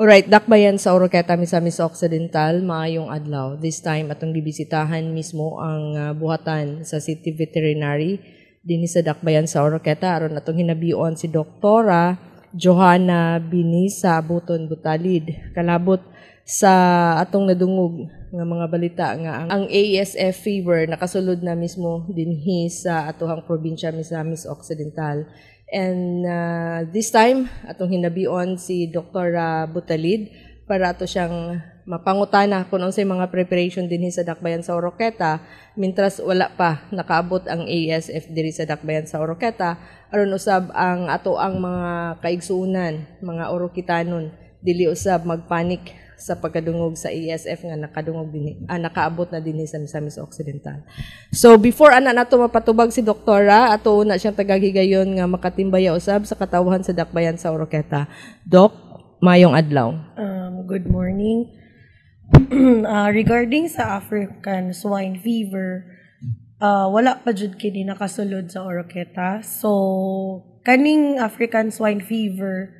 Alright, dakbayan sa Oroqueta, Misamis Occidental, maayong adlaw. This time, atong gibisitahan mismo ang buhatan sa City Veterinary din sa dakbayan sa Oroqueta. Aron atong hinabion si Doktora Johanna Binisa Buton Butalid. Kalabot sa atong nadungog nga mga balita nga ang ASF fever nakasulod na mismo dinhi sa atuhang probinsya Misamis Occidental. And this time, atong hinabion si Dr. Butalid para ato siyang mapangutana kung unsay mga preparation dinhi sa dakbayan sa Oroqueta mintras wala pa nakaabot ang ASF diri sa dakbayan sa Oroqueta aron usab ang ato ang mga kaigsuunan, mga Oroquitanon dili usab magpanik sa pagkadungog sa ASF nga nakadungog dinhi nakaabot na dinhi sa Misamis Occidental. So before nato mapatubag si doktora, ato una siyang tagahigayon nga makatimbaya usab sa katawhan sa dakbayan sa Oroqueta. Doc, mayong adlaw. Good morning. Regarding sa African swine fever, wala pa jud kini nakasulod sa Oroqueta. So kaning African swine fever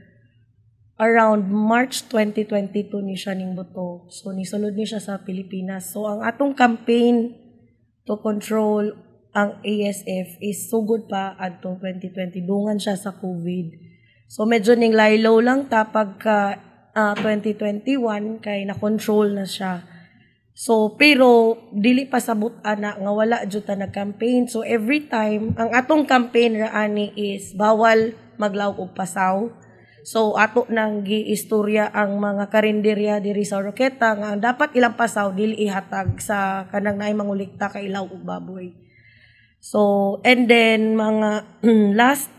around March 2022 ni siya ning buto. So, nisulod ni siya sa Pilipinas. So, ang atong campaign to control ang ASF is sugod pa adto 2020. Dungan siya sa COVID. So, medyo ning laylow lang ta pagka 2021 kay na-control na siya. So, pero dili pa sabot ana nga wala jud ta nag-campaign. So, every time, ang atong campaign raani is bawal maglaw og pasaw. So, ato nang giistorya ang mga karinderya diri sa Oroqueta nga dapat ilang pasaw dili ihatag sa kanang naay mangulikta ka ilaw ug baboy. So, and then mga last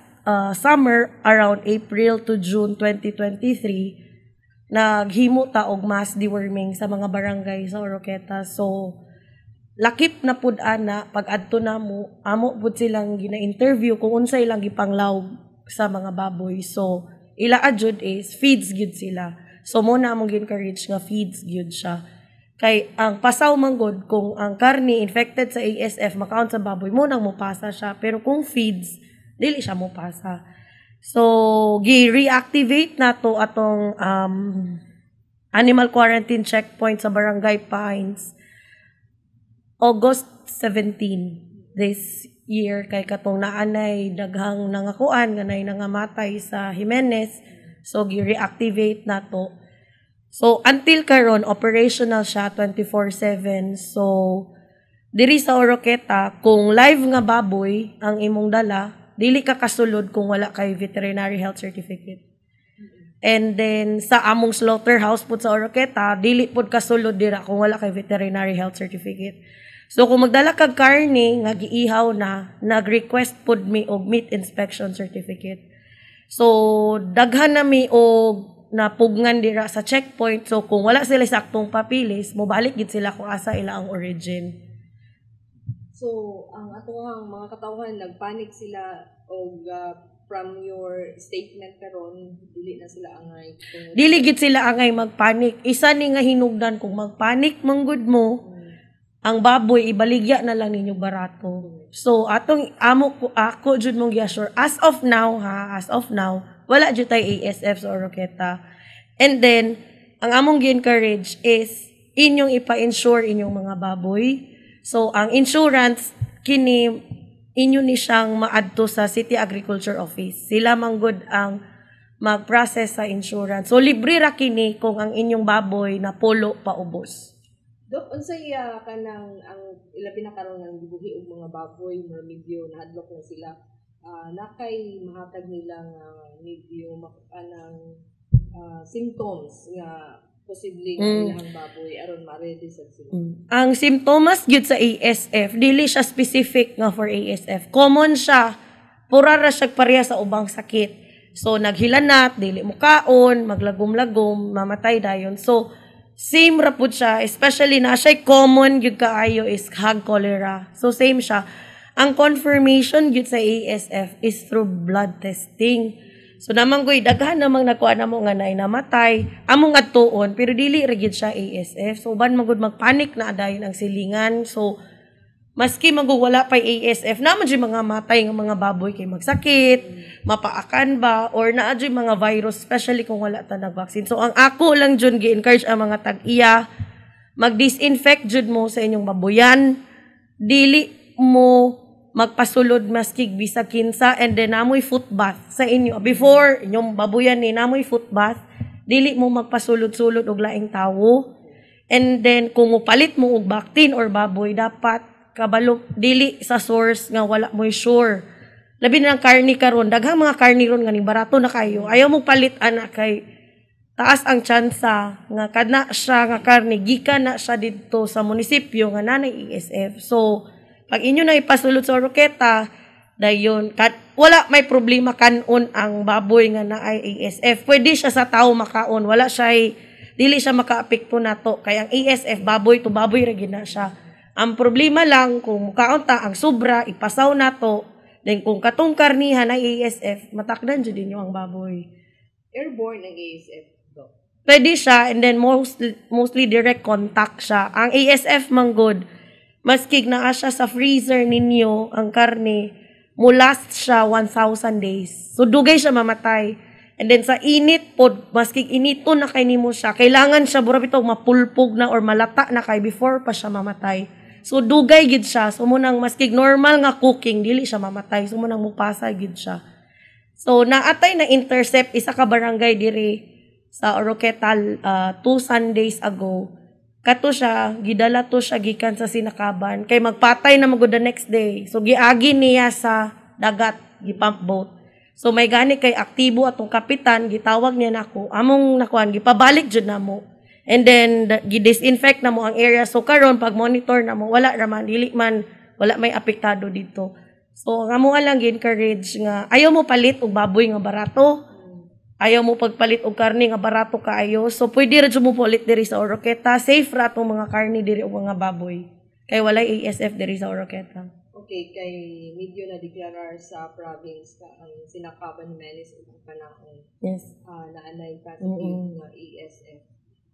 summer around April to June 2023 naghimo ta og mass deworming sa mga barangay sa Oroqueta. So, lakip na pud ana pag adto namo amo pud silang gina-interview kung unsay ilang gipanglaw sa mga baboy. So, ila adjud is feeds gyud sila. So mo na among gi-encourage nga feeds gyud siya. Kay ang pasaw manggod kung ang karne infected sa ASF makaon sa baboy mo nang mopasa siya, pero kung feeds dili siya mopasa. So gi-reactivate nato atong animal quarantine checkpoint sa Barangay Pines August 17 this year kay katong naanay daghang nangakuan nga nay nangamatay sa Jimenez, so gi-reactivate nato. So until karon operational siya 24/7. So diri sa Oroqueta kung live nga baboy ang imong dala, dili ka kasulod kung wala kay veterinary health certificate. And then sa among slaughterhouse pud sa Oroqueta, dili pud kasulod dira kung wala kay veterinary health certificate. So kung magdala kag karne nga giihaw na, nag-request pud mi og meat inspection certificate. So daghan na mi og napugngan dira sa checkpoint. So kung wala sila saktong papilis, mobalik gid sila kung asa ila ang origin. So ang atong mga katawhan nagpanik sila og from your statement karon dili na sila angay. Dili gid sila angay magpanik. Isa ni nga hinugdan kung magpanik manggod mo. Ang baboy ibaligya na lang ninyo barato. So atong ako jud mong gi-assure as of now wala jud tay ASF sa Oroqueta. And then ang among gi-encourage is inyong ipa-insure inyong mga baboy. So ang insurance kini inyo ni siyang maadto sa City Agriculture Office. Sila manggod ang mag-process sa insurance. So libre ra kini kung ang inyong baboy na polo paubos. Dok, unsay kanang ang ilabi na karon ng gibuhi og mga baboy, mga medyo nahadlok na sila. Nakay mahatag nilang medyo kanang symptoms nga posibleng ilang baboy aron ma-ready sa sila. Ang symptoms gyud sa ASF dili siya specific nga for ASF. Common siya. Pura ra siya pareha sa ubang sakit. So naghilanat, dili mo kaon, maglagom-lagom, mamatay dayon. So same ra pud siya, especially na siya common gyud kaayo is hog cholera. So same siya. Ang confirmation gyud sa ASF is through blood testing. So namang goy daghan namang nakuha namo nga nay namatay among adtuon pero dili ra gyud siya ASF. So ban magud magpanik na dayon ang silingan. So Maski magwala pa ASF, naman dyan mga matay ng mga baboy kay magsakit, mapaakan ba, or naa dyan mga virus, especially kung wala ta nag-vaccine. So, ang ako lang dyan, gi-encourage ang mga tag-iya, mag-disinfect dyan mo sa inyong baboyan, dili mo magpasulod maski bisa kinsa, and then namoy foot bath sa inyo. Before, inyong baboyan ni namoy foot bath, dili mo magpasulod-sulod og laing tawo. And then, kung mupalit mo og baktin or baboy, dapat kabalo dili sa source nga wala mo sure. Labi na ng karni karon, daghang mga karni ron nga ni barato na kayo. Ayaw mo palit ana kay taas ang tsansa nga kana siya nga karni gikan na siya didto sa munisipyo nga nanay ESF. So pag inyo na ipasulod sa Oroqueta, dayon wala may problema kanon ang baboy nga naay ESF. Pwede siya sa tao makaon, wala siya dili siya makaapekto nato kay ang ESF baboy to baboy ra gid na siya. Ang problema lang, kung mukaunta ang sobra, ipasaw na to, then kung katong karnihan ay ASF, matakdan dyan din yung ang baboy. Airborne ang ASF, do? Pwede siya, and then mostly direct contact siya. Ang ASF manggod, maskig na siya sa freezer ninyo, ang karne, mulast siya 1,000 days. So, dugay siya mamatay. And then sa init pod, maskig inito na kay nimo siya, kailangan siya burap ito mapulpog na or malata na kay before pa siya mamatay. So, dugay gid siya. So, munang maskig normal nga cooking, dili siya mamatay. So, munang mupasa gid siya. So, naatay na intercept isa ka barangay diri sa Oroqueta 2 Sundays ago. Kato siya, gidala to siya gikan sa Sinakaban. Kay magpatay na magod the next day. So, giagi niya sa dagat, gipump boat. So, may gani kay aktibo atong kapitan, gitawag niya nako. Among nakuan, gipabalik jud na mo. And then, gi-disinfect na mo ang area. So, karon pag monitor na mo, wala raman, dili man, wala may apektado dito. So, nga mo lang gi-encourage nga, ayaw mo palit og baboy nga barato, ayaw mo pagpalit og karne nga barato kaayo. So, pwede rin mo palit diri sa Oroqueta. Safe ra itong mga karne diri o mga baboy. Kaya walay ASF diri sa Oroqueta. Okay, kay medyo na deklarar sa province ka ang Sinakaban Menes ug panahon. Yes. Naanay positive nga ASF.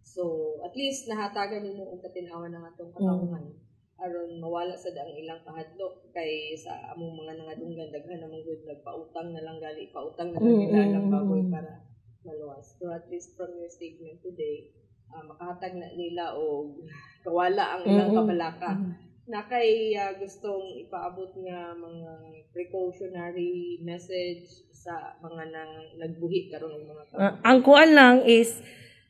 So, at least nahatagan nimo og katinawan ng atong katawhan aron mawala sa daang ilang kahadlok kay sa among mga nangadunggan daghan namang gud nagpautang na lang gali pautang na lang nila ng baboy para maluwas. So at least from your statement today, makahatag na nila og kawala ang ilang kabalaka. Na kay gustong ipaabot nga mga precautionary message sa mga nagbuhi karon ng mga tao. Ang kuan lang is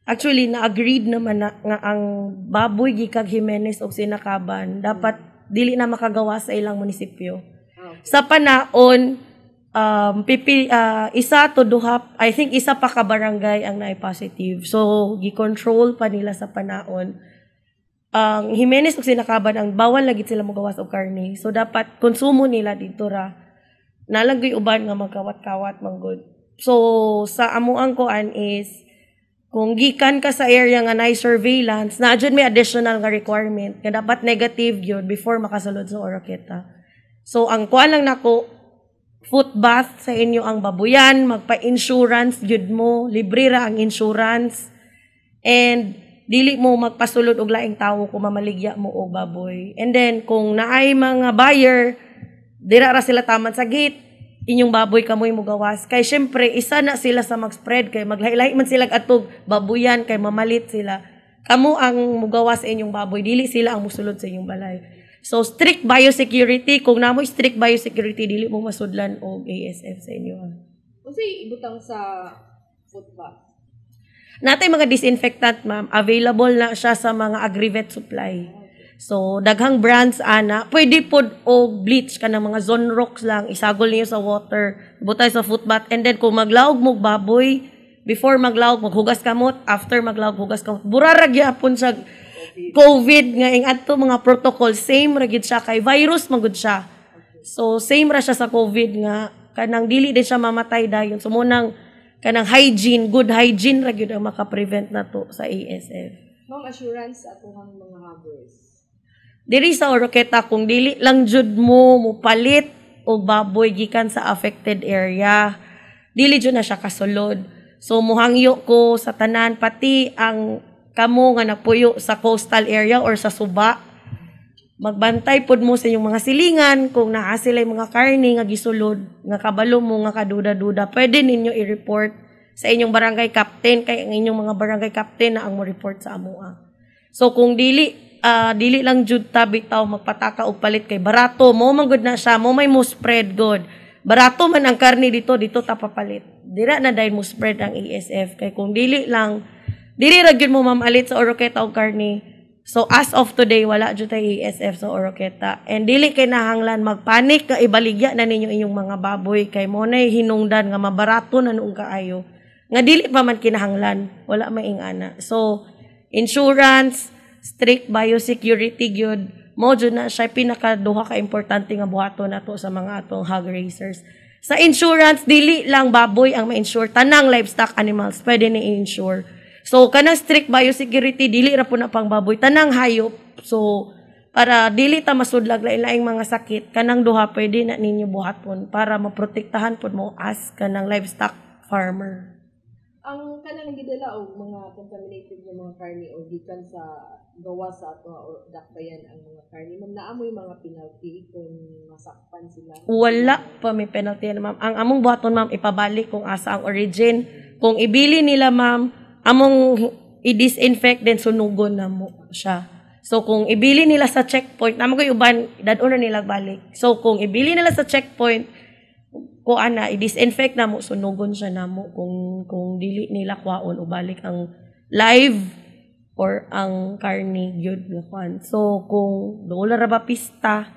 actually, na-agreed naman na nga ang baboy gikag Jimenez o Sinakaban dapat dili na makagawa sa ilang munisipyo. Okay. Sa panaon, isa to duha, I think isa pa ka barangay ang na-positive. So, gi-control pa nila sa panaon. Ang Jimenez o Sinakaban, ang bawal lagi sila magawas og karne. So, dapat konsumo nila dito ra. Nalagay uban nga magkawat-kawat manggod. So, sa amuang koan is, kung gikan ka sa area nga na surveillance, na dyan may additional nga requirement, nga dapat negative yun before makasulod sa Oroqueta. So, ang kuha lang nako, foot bath sa inyo ang babuyan, magpa-insurance, yun mo, libre ra ang insurance, and dili mo magpasulod og laing tawo kung mamaligya mo og baboy. And then, kung naay mga buyer, dira ra sila taman sa gate, inyong baboy kamoy mo gawas. Kay syempre, isa na sila sa mag-spread. Kay maglahi-lahi man sila atog babuyan, kay mamalit sila. Kamu ang mugawas sa inyong baboy. Dili sila ang musulod sa inyong balay. So, strict biosecurity. Kung namoy strict biosecurity, dili mo masudlan o ASF sa inyo. Kasi ibutang sa foot bath. Natay mga disinfectant, ma'am. Available na siya sa mga agrivet supply. So, daghang brands, ana. Pwede po o bleach ka ng mga Zonrox lang. Isagol niyo sa water. Butay sa foot bath. And then, kung maglaog mo baboy, before maglaog, maghugas kamot. After maglaog, hugas kamot. Burarag yapon sa COVID nga. Ang ato mga protocol, same ragid siya. Kay virus, magud siya. So, same ra siya sa COVID nga. Kanang dili din siya mamatay dayon. So, munang kanang hygiene, good hygiene ragid ang makaprevent na to sa ASF. Ma'am, assurance sa atong mga habers. Diri sa Oroqueta, kung dili lang jud mo mupalit og baboy gikan sa affected area, dili jud na siya kasulod. So muhangyo ko sa tanan pati ang kamo nga napuyo sa coastal area or sa Suba. magbantay pod mo sa inyong mga silingan kung naa sila yung mga karni nga gisulod nga kabalo mo nga kaduda-duda, pwede ninyo i-report sa inyong barangay captain kay ang inyong mga barangay captain na ang mo report sa amoa. So kung dili lang jud ta bitaw magpataka og palit kay barato mo man gud na siya, mo may mo spread god. Barato man ang karni dito ta papalit. Dira na dahil mo spread ang ESF kay kung dili ra gyud mo mamalit sa Oroqueta og karni. So as of today wala jud tay ESF sa Oroqueta and dili kay nahanglan magpanik nga ibaligya na ninyo inyong mga baboy kay mo nay hinungdan nga mabarato na noong kaayo nga dili pa man kinahanglan, wala maingana. So insurance, strict biosecurity gyud mo jud na siya pinakaduha ka importante nga buhaton nato sa mga atong hog raisers. Sa insurance dili lang baboy ang ma-insure, tanang livestock animals pwede ni i-insure. So kanang strict biosecurity dili ra po na pang baboy, tanang hayop. So para dili ta masudlag lain-laing mga sakit, kanang duha pwede na ninyo buhaton para maprotektahan pud mo as kanang livestock farmer. Ang kanang gidala og mga contaminated nga mga karni o gikan sa gawa sa ato o dakbayan ang mga karni, ma'am, naamoy mga penalty kung masakpan sila? Wala pa may penalty na, ma'am. Ang among buhaton, ma'am, ipabalik kung asa ang origin. Kung ibili nila, ma'am, among i-disinfect din sunugon na mo siya. So kung ibili nila sa checkpoint, namo koy uban dadon na nila balik. So kung ibili nila sa checkpoint, ko ana i-disinfect na mo sunugon siya namo kung dili nila kwaon ubalik ang live or ang karni gyud nga kwan. So kung doon ra ba pista,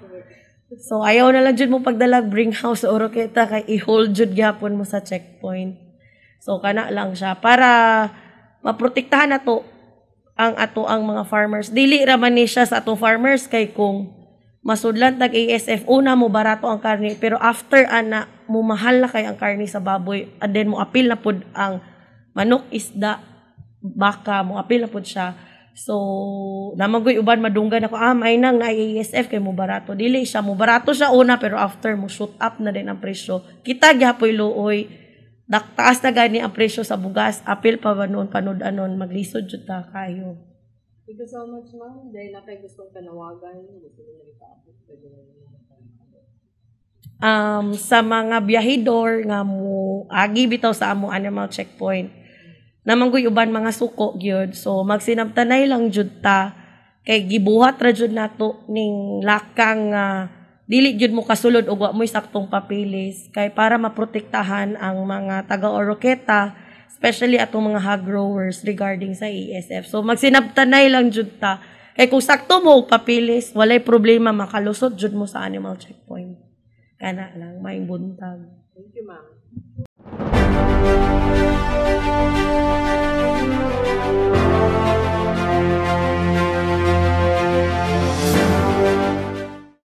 so ayaw na lang jud mo pagdalag bring house sa Oroqueta kay i-hold jud gyapon mo sa checkpoint. So kana lang siya para maprotektahan nato ang mga farmers. Dili ra man ni siya sa atong farmers kay kung masudlan tag ASF, una mo barato ang karni pero after ana mo mahal na kay ang karni sa baboy and then mo apil na pud ang manok, isda, baka mo apil na pud siya. So namagoy uban madunggan ako may nang na ASF kay mo barato. Dili siya mo barato siya una pero after mo shoot up na din ang presyo. Kita gyapoy luoy taas na gani ang presyo sa bugas, apil pa ba noon, panud-anon, maglisod jud ta kayo. Thank you so much, ma'am. Dahil na kayo gustong panawagan, gusto nyo nagpaabot. Sa mga biyahidor nga mo, agi bitaw sa among animal checkpoint, namanggoy uban mga suko gyud. So magsinabtanay lang jud ta, kay gibuhat ra jud nato ning lakang dili jud mo kasulod og wa mo'y saktong papilis kay para maprotektahan ang mga taga Oroqueta, especially atong mga hog growers regarding sa ESF. So magsinabtanay lang jud ta kay kung sakto mo og papilis walay problema makalusot jud mo sa animal checkpoint. Kana lang may buntag. Thank you, ma'am.